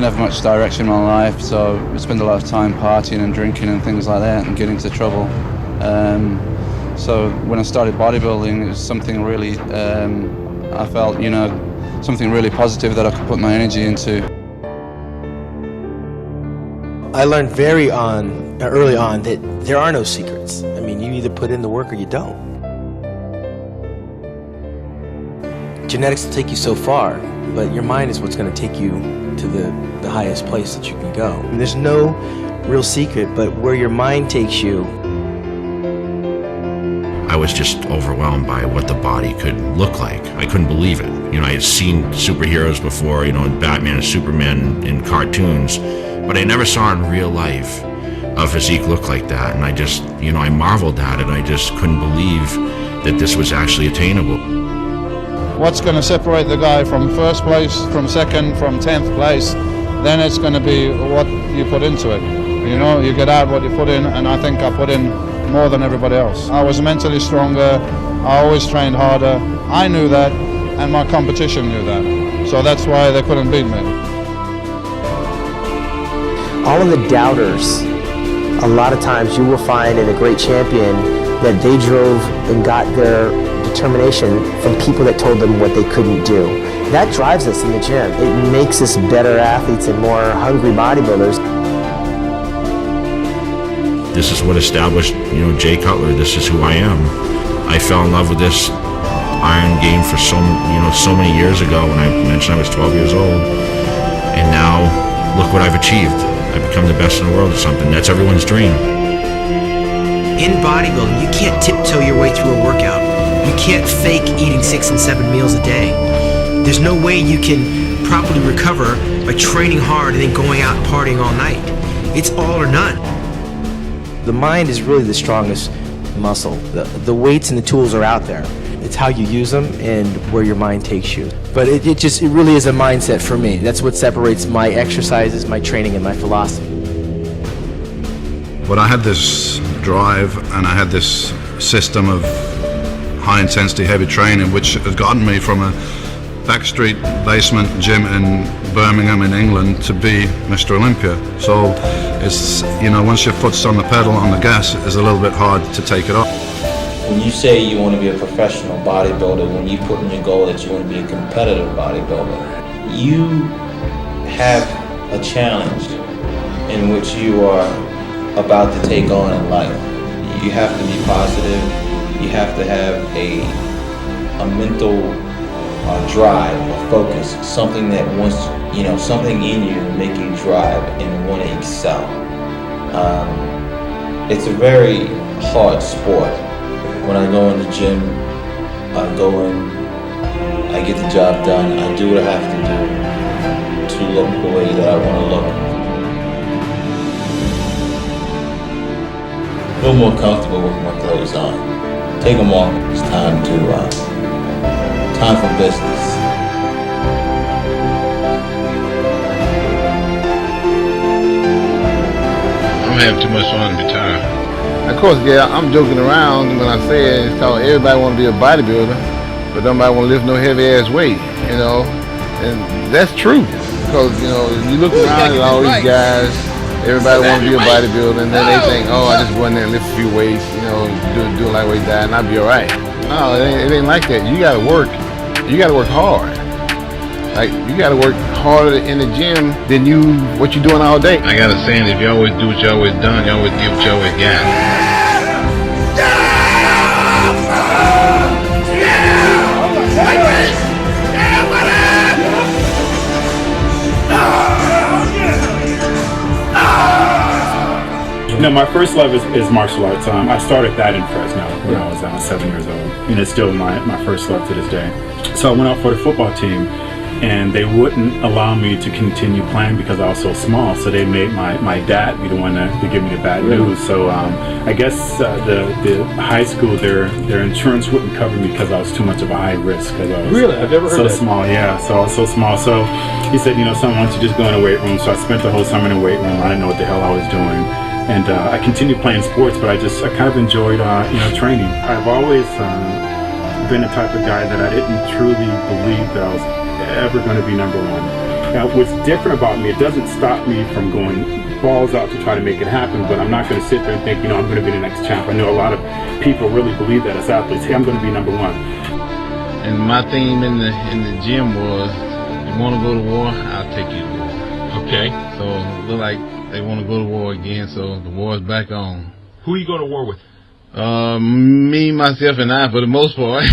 didn't have much direction in my life, so I spent a lot of time partying and drinking and things like that and getting into trouble. So when I started bodybuilding, it was something really, I felt, something really positive that I could put my energy into. I learned early on that there are no secrets. I mean, you either put in the work or you don't. Genetics will take you so far, but your mind is what's going to take you to the highest place that you can go. And there's no real secret, but where your mind takes you. I was just overwhelmed by what the body could look like. I couldn't believe it. I had seen superheroes before, Batman and Superman in cartoons, but I never saw in real life a physique look like that. And I just, I marveled at it. I just couldn't believe that this was actually attainable. What's going to separate the guy from first place, from second, from 10th place, then it's going to be what you put into it. You get out what you put in, and I think I put in more than everybody else. I was mentally stronger, I always trained harder. I knew that, and my competition knew that. So that's why they couldn't beat me. All of the doubters, a lot of times you will find in a great champion that they drove and got their determination from people that told them what they couldn't do. That drives us in the gym. It makes us better athletes and more hungry bodybuilders. This is what established, Jay Cutler. This is who I am. I fell in love with this iron game for so many years ago when I mentioned I was 12 years old. And now, look what I've achieved. I've become the best in the world or something. That's everyone's dream. In bodybuilding, you can't tiptoe your way through a workout. You can't fake eating 6 and 7 meals a day. There's no way you can properly recover by training hard and then going out and partying all night. It's all or none. The mind is really the strongest muscle. The weights and the tools are out there. It's how you use them and where your mind takes you. But it really is a mindset for me. That's what separates my exercises, my training, and my philosophy. But I had this drive and I had this system of high intensity, heavy training, which has gotten me from a backstreet basement gym in Birmingham in England to be Mr. Olympia. So it's, once your foot's on the pedal, on the gas, it's a little bit hard to take it off. When you say you want to be a professional bodybuilder, when you put in your goal that you want to be a competitive bodybuilder, you have a challenge in which you are about to take on in life. You have to be positive. You have to have a mental drive, a focus, something that wants, something in you to make you drive and want to excel. It's a very hard sport. When I go in the gym, I go in, I get the job done, I do what I have to do to look the way that I want to look. A little more comfortable with my clothes on. Take them off. It's time for business. I'm having too much fun to be tired. Of course, yeah, I'm joking around when I say it's called everybody want to be a bodybuilder, but nobody want to lift no heavy ass weight, and that's true. Because, you look around at all these guys, everybody want to be a bodybuilder, and then they think, oh, I just go in there and lift a few weights, do a lightweight diet, and I'll be all right. No, it ain't like that. You gotta work hard. Like, you gotta work harder in the gym than what you're doing all day. I got a saying, if you always do what you always done, you always get what you always got. My first love is martial arts. I started that in Fresno when I was 7 years old, and it's still my first love to this day. So I went out for the football team, and they wouldn't allow me to continue playing because I was so small. So they made my dad be the one to give me the bad news. So I guess the high school, their insurance wouldn't cover me because I was too much of a high risk. Really? I've never heard so that. Small, yeah. So I was so small. So he said, son, why don't you just go in the weight room? So I spent the whole summer in the weight room. I didn't know what the hell I was doing. And I continued playing sports, but I kind of enjoyed, training. I've always been the type of guy that I didn't truly believe that I was ever going to be number one. Now, what's different about me, it doesn't stop me from going balls out to try to make it happen, but I'm not going to sit there and think, I'm going to be the next champ. I know a lot of people really believe that as athletes. Hey, I'm going to be number one. And my theme in the gym was, you want to go to war, I'll take you to war. Okay. So it look like they want to go to war again, so the war's back on. Who are you going to war with? Me, myself, and I, for the most part.